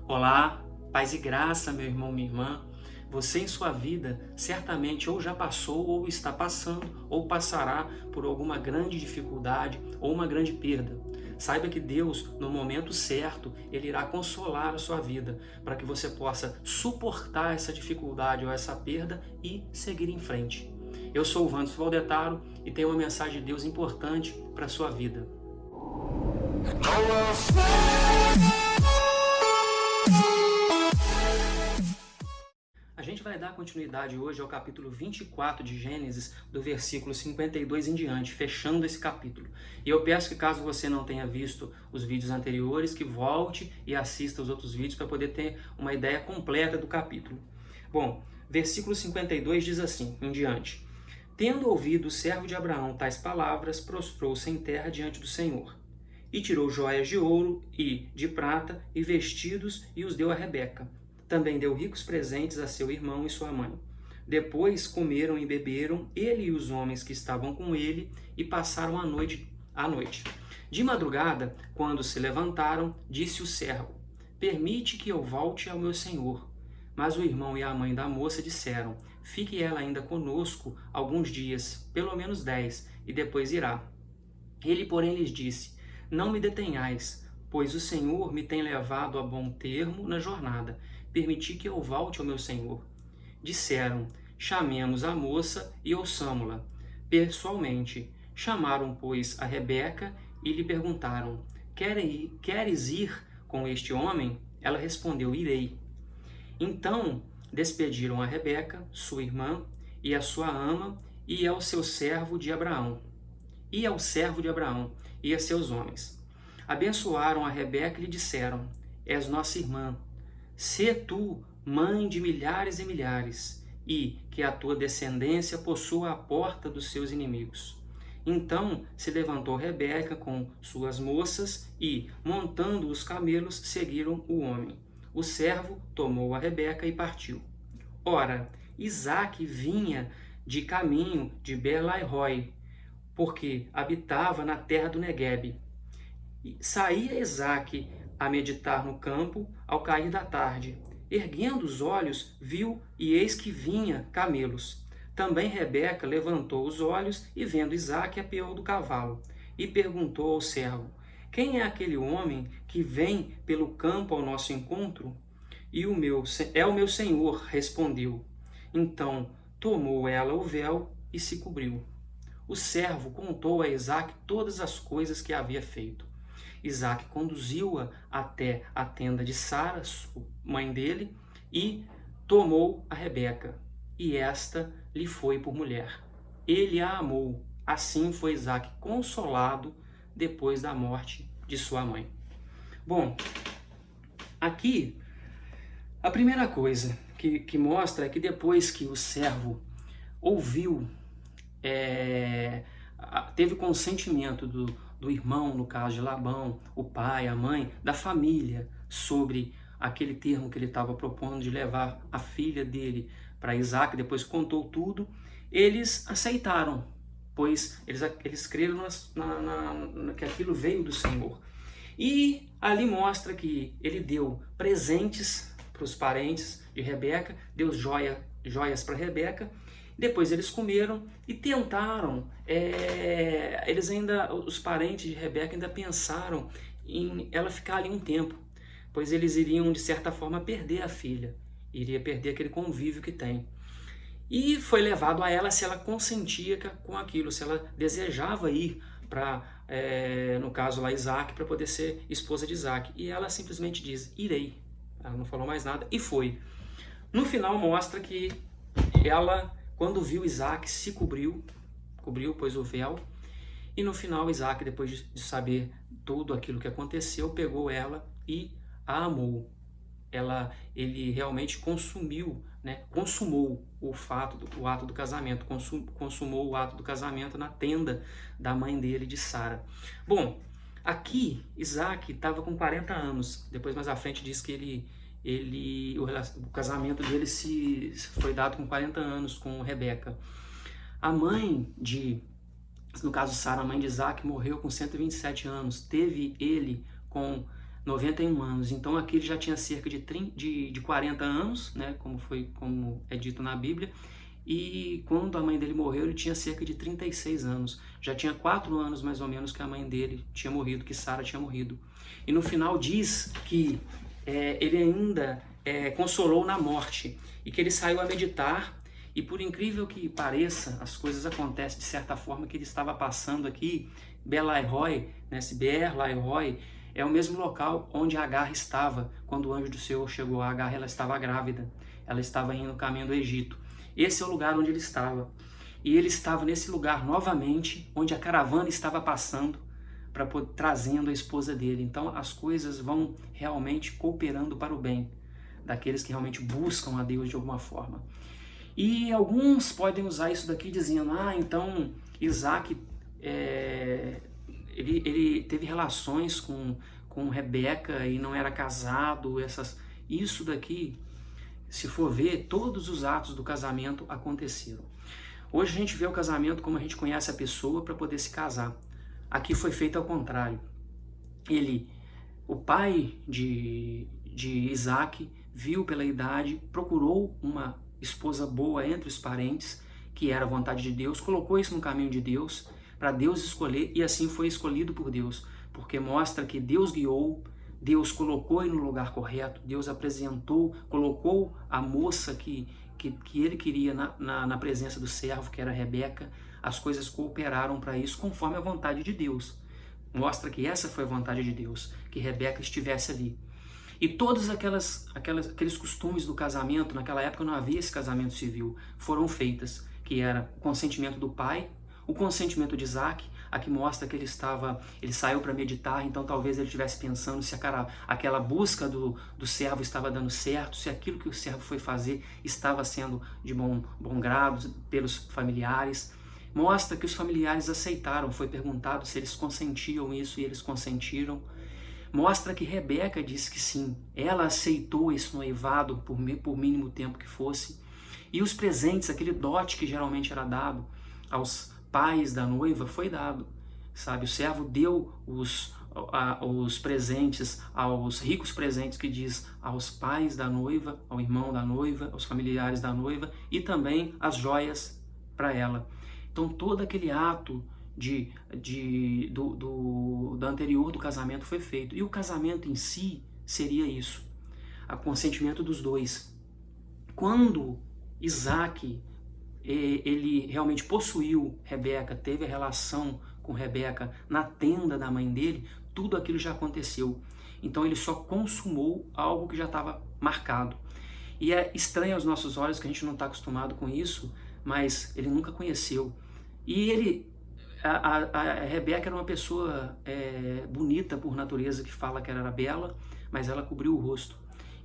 Olá, paz e graça, meu irmão, minha irmã. Você em sua vida certamente ou já passou, ou está passando, ou passará por alguma grande dificuldade ou uma grande perda. Saiba que Deus, no momento certo, Ele irá consolar a sua vida para que você possa suportar essa dificuldade ou essa perda e seguir em frente. Eu sou o Vandes Valdetaro e tenho uma mensagem de Deus importante para a sua vida. A gente vai dar continuidade hoje ao capítulo 24 de Gênesis, do versículo 52 em diante, fechando esse capítulo. E eu peço que, caso você não tenha visto os vídeos anteriores, que volte e assista os outros vídeos para poder ter uma ideia completa do capítulo. Bom, versículo 52 diz assim, em diante: Tendo ouvido o servo de Abraão tais palavras, prostrou-se em terra diante do Senhor. E tirou joias de ouro e de prata e vestidos e os deu a Rebeca. Também deu ricos presentes a seu irmão e sua mãe. Depois comeram e beberam, ele e os homens que estavam com ele, e passaram a noite. De madrugada, quando se levantaram, disse o servo: Permite que eu volte ao meu senhor. Mas o irmão e a mãe da moça disseram: Fique ela ainda conosco alguns dias, pelo menos 10, e depois irá. Ele, porém, lhes disse: Não me detenhais, pois o Senhor me tem levado a bom termo na jornada. Permiti que eu volte ao meu senhor. Disseram: Chamemos a moça e ouçamo-la. Pessoalmente, chamaram, pois, a Rebeca e lhe perguntaram: Queres ir com este homem? Ela respondeu: Irei. Então despediram a Rebeca, sua irmã, e a sua ama, e ao seu servo de Abraão. E ao servo de Abraão, e a seus homens. Abençoaram a Rebeca e lhe disseram: És nossa irmã. Sê tu mãe de milhares e milhares, e que a tua descendência possua a porta dos seus inimigos. Então se levantou Rebeca com suas moças e, montando os camelos, seguiram o homem. O servo tomou a Rebeca e partiu. Ora, Isaque vinha de caminho de Beer-lahai-roi, porque habitava na terra do Neguebe. Saía Isaque a meditar no campo ao cair da tarde. Erguendo os olhos, viu, e eis que vinha camelos. Também Rebeca levantou os olhos e, vendo Isaque, apeou do cavalo e perguntou ao servo: Quem é aquele homem que vem pelo campo ao nosso encontro? E é o meu senhor, respondeu. Então tomou ela o véu e se cobriu. O servo contou a Isaque todas as coisas que havia feito. Isaque conduziu-a até a tenda de Sara, mãe dele, e tomou a Rebeca, e esta lhe foi por mulher. Ele a amou. Assim foi Isaque consolado depois da morte de sua mãe. Bom, aqui a primeira coisa que mostra é que depois que o servo ouviu, teve consentimento do irmão, no caso de Labão, o pai, a mãe, da família, sobre aquele termo que ele estava propondo de levar a filha dele para Isaque, depois contou tudo, eles aceitaram, pois eles creram que aquilo veio do Senhor. E ali mostra que ele deu presentes para os parentes de Rebeca, deu joias para Rebeca. Depois eles comeram e tentaram, os parentes de Rebeca ainda pensaram em ela ficar ali um tempo, pois eles iriam de certa forma perder a filha, iria perder aquele convívio que tem. E foi levado a ela se ela consentia com aquilo, se ela desejava ir para, no caso lá, Isaque, para poder ser esposa de Isaque. E ela simplesmente diz: Irei. Ela não falou mais nada e foi. No final mostra que ela, quando viu Isaque, se cobriu, pôs o véu, e no final Isaque, depois de saber tudo aquilo que aconteceu, pegou ela e a amou. Ele realmente consumou o ato do casamento, consumou o ato do casamento na tenda da mãe dele, de Sara. Bom, aqui Isaque estava com 40 anos, depois mais à frente diz que o casamento dele foi dado com 40 anos com Rebeca. A mãe no caso Sara, a mãe de Isaque, morreu com 127 anos. Teve ele com 91 anos. Então aqui ele já tinha cerca de 40 anos, né, como é dito na Bíblia, e quando a mãe dele morreu ele tinha cerca de 36 anos. Já tinha 4 anos mais ou menos que a mãe dele tinha morrido, que Sara tinha morrido. E no final diz que ele ainda consolou na morte e que ele saiu a meditar. E por incrível que pareça, as coisas acontecem de certa forma que ele estava passando aqui, Beer-lahai-roi, né, esse Beer-lahai-roi é o mesmo local onde Agar estava quando o anjo do Senhor chegou. A Agar, ela estava grávida, ela estava indo no caminho do Egito. Esse é o lugar onde ele estava. E ele estava nesse lugar novamente, onde a caravana estava passando, trazendo a esposa dele. Então as coisas vão realmente cooperando para o bem daqueles que realmente buscam a Deus de alguma forma. E alguns podem usar isso daqui dizendo, então Isaac ele teve relações com Rebeca e não era casado. Isso daqui, se for ver, todos os atos do casamento aconteceram. Hoje a gente vê o casamento como a gente conhece a pessoa para poder se casar. Aqui foi feito ao contrário. O pai de Isaac viu pela idade, procurou uma esposa boa entre os parentes, que era a vontade de Deus, colocou isso no caminho de Deus, para Deus escolher, e assim foi escolhido por Deus, porque mostra que Deus guiou, Deus colocou ele no lugar correto, Deus apresentou, colocou a moça que ele queria na presença do servo, que era Rebeca. As coisas cooperaram para isso, conforme a vontade de Deus. Mostra que essa foi a vontade de Deus, que Rebeca estivesse ali. E todos aqueles costumes do casamento, naquela época não havia esse casamento civil, foram feitas, que era o consentimento do pai, o consentimento de Isaac. Aqui mostra que ele saiu para meditar, então talvez ele estivesse pensando se aquela busca do servo estava dando certo, se aquilo que o servo foi fazer estava sendo de bom grado pelos familiares. Mostra que os familiares aceitaram, foi perguntado se eles consentiam isso e eles consentiram. Mostra que Rebeca disse que sim, ela aceitou esse noivado por mínimo tempo que fosse. E os presentes, aquele dote que geralmente era dado aos pais da noiva, foi dado. Sabe, o servo deu os presentes, aos ricos presentes que diz aos pais da noiva, ao irmão da noiva, aos familiares da noiva e também as joias para ela. Então todo aquele ato do anterior do casamento foi feito. E o casamento em si seria isso, o consentimento dos dois. Quando Isaac ele realmente possuiu Rebeca, teve a relação com Rebeca na tenda da mãe dele, tudo aquilo já aconteceu. Então ele só consumou algo que já estava marcado. E é estranho aos nossos olhos, que a gente não está acostumado com isso, mas ele nunca conheceu. E a Rebeca era uma pessoa bonita por natureza, que fala que ela era bela, mas ela cobriu o rosto.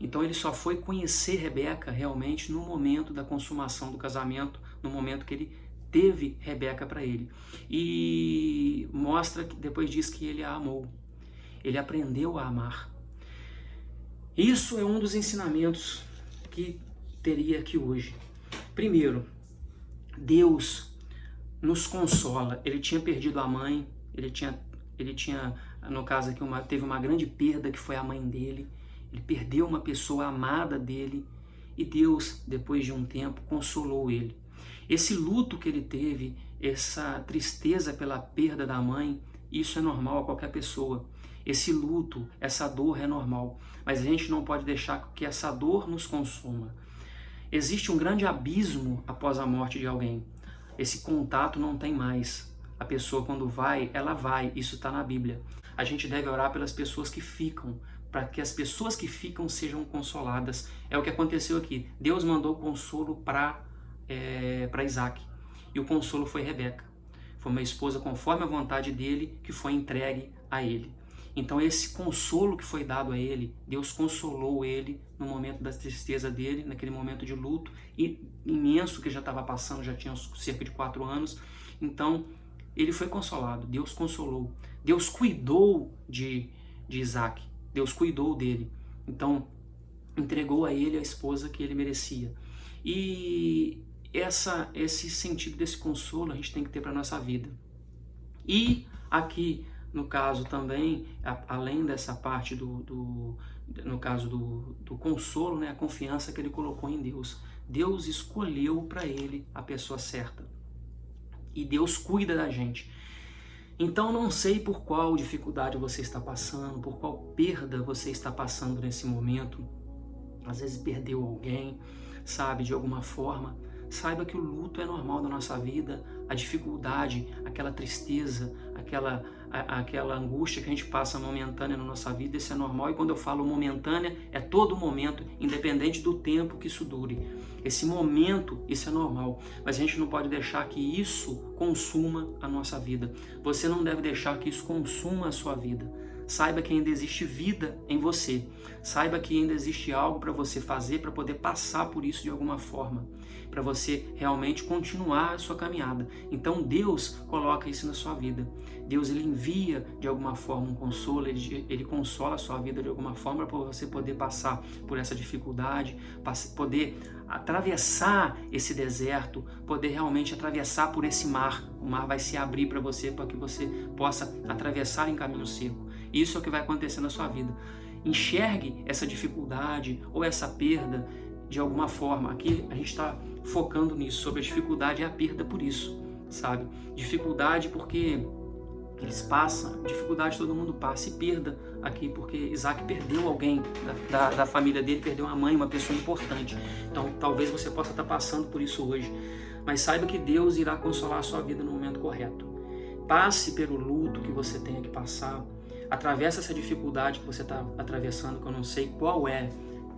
Então ele só foi conhecer Rebeca realmente no momento da consumação do casamento, no momento que ele teve Rebeca para ele. E mostra que depois diz que ele a amou, ele aprendeu a amar. Isso é um dos ensinamentos que teria aqui hoje. Primeiro, Deus nos consola. Ele tinha perdido a mãe, ele tinha no caso aqui, teve uma grande perda, que foi a mãe dele. Ele perdeu uma pessoa amada dele, e Deus, depois de um tempo, consolou ele. Esse luto que ele teve, essa tristeza pela perda da mãe, isso é normal a qualquer pessoa. Esse luto, essa dor é normal, mas a gente não pode deixar que essa dor nos consuma. Existe um grande abismo após a morte de alguém. Esse contato não tem mais. A pessoa, quando vai, ela vai. Isso está na Bíblia. A gente deve orar pelas pessoas que ficam, para que as pessoas que ficam sejam consoladas. É o que aconteceu aqui. Deus mandou consolo para Isaac. E o consolo foi Rebeca. Foi uma esposa conforme a vontade dele, que foi entregue a ele. Então esse consolo que foi dado a ele, Deus consolou ele no momento da tristeza dele, naquele momento de luto imenso que já estava passando, já tinha cerca de 4 anos. Então ele foi consolado, Deus consolou. Deus cuidou de Isaac, Deus cuidou dele. Então entregou a ele a esposa que ele merecia. E esse sentido desse consolo a gente tem que ter para a nossa vida. E aqui no caso também, além dessa parte no caso do consolo, né, a confiança que ele colocou em Deus. Deus escolheu para ele a pessoa certa. E Deus cuida da gente. Então não sei por qual dificuldade você está passando, por qual perda você está passando nesse momento. Às vezes perdeu alguém, sabe, de alguma forma. Saiba que o luto é normal da nossa vida, a dificuldade, aquela tristeza, aquela angústia que a gente passa momentânea na nossa vida, isso é normal. E quando eu falo momentânea, é todo momento, independente do tempo que isso dure. Esse momento, isso é normal, mas a gente não pode deixar que isso consuma a nossa vida. Você não deve deixar que isso consuma a sua vida. Saiba que ainda existe vida em você. Saiba que ainda existe algo para você fazer para poder passar por isso de alguma forma, para você realmente continuar a sua caminhada. Então Deus coloca isso na sua vida. Deus, ele envia de alguma forma um consolo, ele consola a sua vida de alguma forma para você poder passar por essa dificuldade, poder atravessar esse deserto, poder realmente atravessar por esse mar. O mar vai se abrir para você, para que você possa atravessar em caminho seco. Isso é o que vai acontecer na sua vida. Enxergue essa dificuldade ou essa perda de alguma forma. Aqui a gente está focando nisso, sobre a dificuldade e a perda por isso, sabe? Dificuldade porque eles passam, dificuldade todo mundo passa, e perda aqui porque Isaac perdeu alguém da família dele, perdeu uma mãe, uma pessoa importante. Então talvez você possa estar passando por isso hoje, mas saiba que Deus irá consolar a sua vida no momento correto. Passe pelo luto que você tenha que passar, atravessa essa dificuldade que você está atravessando, que eu não sei qual é,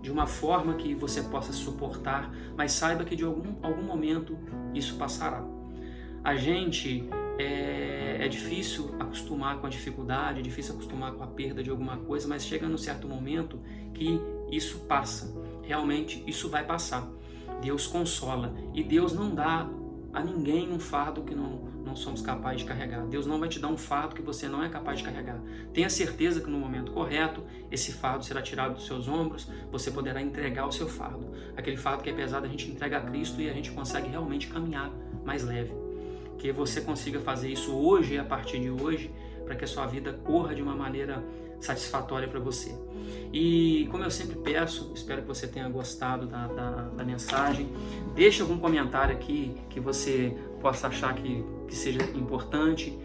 de uma forma que você possa suportar, mas saiba que de algum momento isso passará. A gente é difícil acostumar com a dificuldade, é difícil acostumar com a perda de alguma coisa, mas chega num certo momento que isso passa. Realmente isso vai passar. Deus consola e Deus não dá a ninguém um fardo que não somos capazes de carregar. Deus não vai te dar um fardo que você não é capaz de carregar. Tenha certeza que no momento correto, esse fardo será tirado dos seus ombros, você poderá entregar o seu fardo. Aquele fardo que é pesado, a gente entrega a Cristo e a gente consegue realmente caminhar mais leve. Que você consiga fazer isso hoje e a partir de hoje, para que a sua vida corra de uma maneira satisfatória para você. E como eu sempre peço, espero que você tenha gostado da mensagem. Deixe algum comentário aqui que você possa achar que seja importante,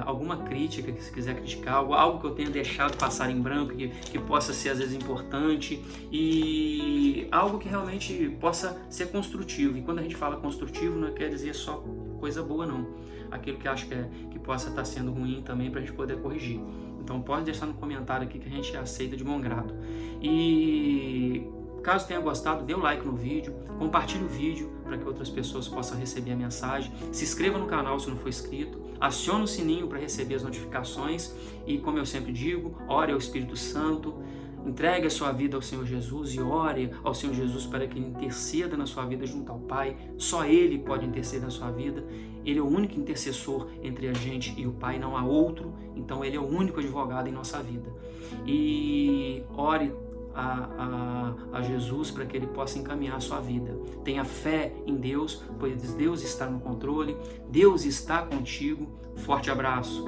alguma crítica, que se quiser criticar, algo que eu tenha deixado passar em branco, que possa ser às vezes importante, e algo que realmente possa ser construtivo. E quando a gente fala construtivo, não quer dizer só coisa boa, não. Aquilo que acho que possa estar sendo ruim também, para a gente poder corrigir. Então pode deixar no comentário aqui que a gente aceita de bom grado. E caso tenha gostado, dê um like no vídeo, compartilhe o vídeo para que outras pessoas possam receber a mensagem. Se inscreva no canal se não for inscrito, acione o sininho para receber as notificações e, como eu sempre digo, ore ao Espírito Santo, entregue a sua vida ao Senhor Jesus e ore ao Senhor Jesus para que Ele interceda na sua vida junto ao Pai. Só Ele pode interceder na sua vida. Ele é o único intercessor entre a gente e o Pai, não há outro. Então Ele é o único advogado em nossa vida. E ore a Jesus para que Ele possa encaminhar a sua vida. Tenha fé em Deus, pois Deus está no controle, Deus está contigo. Forte abraço!